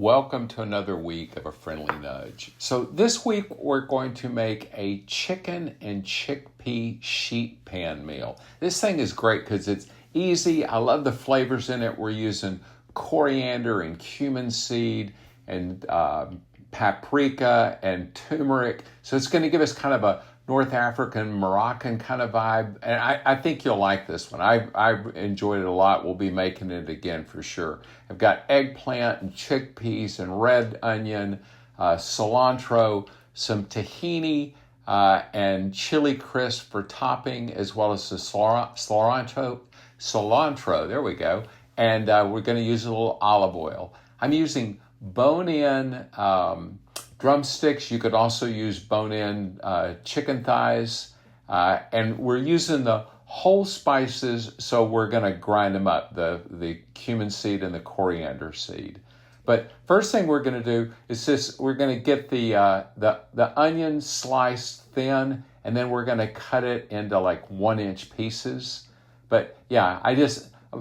Welcome to another week of A Friendly Nudge. So this week we're going to make a chicken and chickpea sheet pan meal. This thing is great because it's easy. I love the flavors in it. We're using coriander and cumin seed and paprika and turmeric. So it's going to give us kind of a North African, Moroccan kind of vibe. And I think you'll like this one. I've enjoyed it a lot. We'll be making it again for sure. I've got eggplant and chickpeas and red onion, cilantro, some tahini, and chili crisp for topping, as well as the cilantro, there we go. And we're going to use a little olive oil. I'm using bone-in drumsticks. You could also use bone-in chicken thighs. And we're using the whole spices, so we're going to grind them up, the cumin seed and the coriander seed. But first thing we're going to do is we're going to get the onion sliced thin, and then we're going to cut it into like 1-inch pieces. But yeah,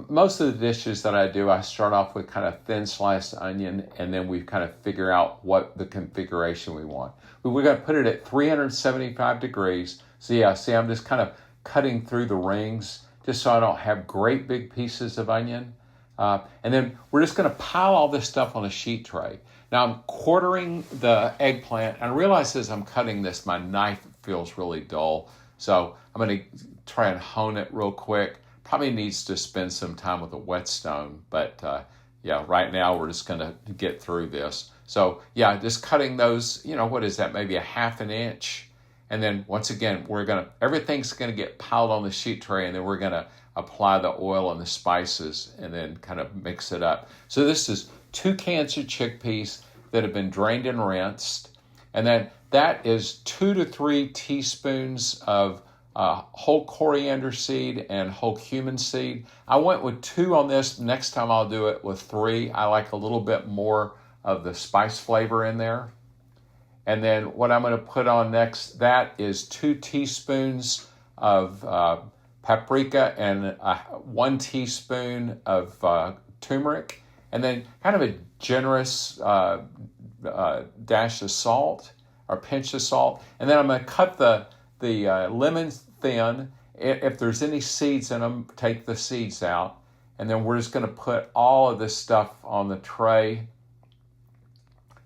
most of the dishes that I do, I start off with kind of thin sliced onion, and then we kind of figure out what the configuration we want. We're going to put it at 375 degrees. So yeah, see, I'm just kind of cutting through the rings just so I don't have great big pieces of onion. And then we're just going to pile all this stuff on a sheet tray. Now I'm quartering the eggplant, and I realize as I'm cutting this, my knife feels really dull. So I'm going to try and hone it real quick. Probably needs to spend some time with a whetstone, but yeah, right now we're just going to get through this. So yeah, just cutting those, what is that, maybe a 1/2 inch. And then once again, everything's going to get piled on the sheet tray, and then we're going to apply the oil and the spices and then kind of mix it up. So this is 2 cans of chickpeas that have been drained and rinsed. And then that is 2 to 3 teaspoons of whole coriander seed and whole cumin seed. I went with 2 on this. Next time I'll do it with 3. I like a little bit more of the spice flavor in there. And then what I'm going to put on next, that is 2 teaspoons of paprika and 1 teaspoon of turmeric. And then kind of a generous dash of salt or pinch of salt. And then I'm going to cut the lemon thin. If there's any seeds in them, take the seeds out. And then we're just going to put all of this stuff on the tray.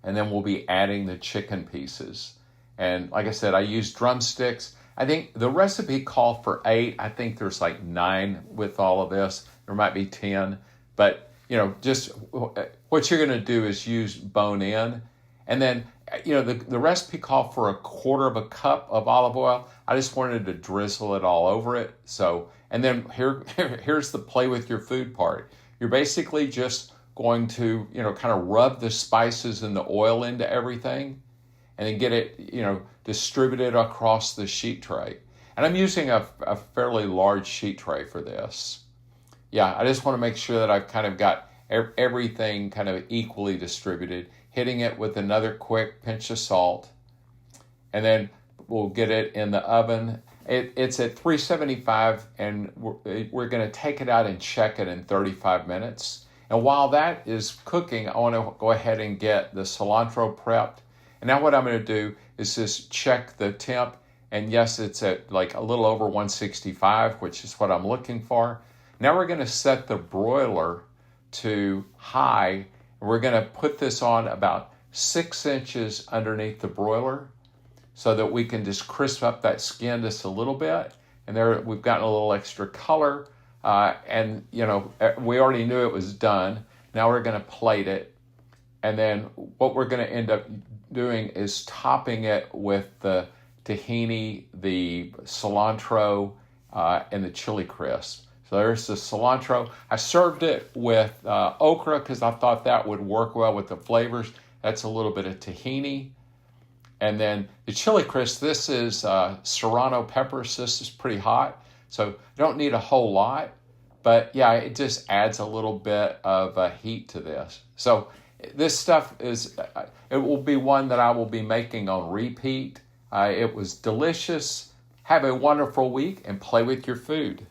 And then we'll be adding the chicken pieces. And like I said, I use drumsticks. I think the recipe called for 8. I think there's like 9 with all of this. There might be 10. But, just what you're going to do is use bone-in. And then, the recipe called for 1/4 cup of olive oil. I just wanted to drizzle it all over it. So, and then here's the play with your food part. You're basically just going to, kind of rub the spices and the oil into everything, and then get it, distributed across the sheet tray. And I'm using a fairly large sheet tray for this. Yeah, I just want to make sure that I've kind of got everything kind of equally distributed, hitting it with another quick pinch of salt, and then we'll get it in the oven. It's at 375, and we're going to take it out and check it in 35 minutes. And while that is cooking, I want to go ahead and get the cilantro prepped. And now what I'm going to do is just check the temp. And yes, it's at like a little over 165, which is what I'm looking for. Now we're going to set the broiler to high. And we're going to put this on about 6 inches underneath the broiler so that we can just crisp up that skin just a little bit. And there we've gotten a little extra color. And we already knew it was done. Now we're going to plate it. And then what we're going to end up doing is topping it with the tahini, the cilantro, and the chili crisp. So there's the cilantro. I served it with okra because I thought that would work well with the flavors. That's a little bit of tahini. And then the chili crisp, this is serrano peppers. This is pretty hot. So you don't need a whole lot, but yeah, it just adds a little bit of heat to this. So this stuff it will be one that I will be making on repeat. It was delicious. Have a wonderful week and play with your food.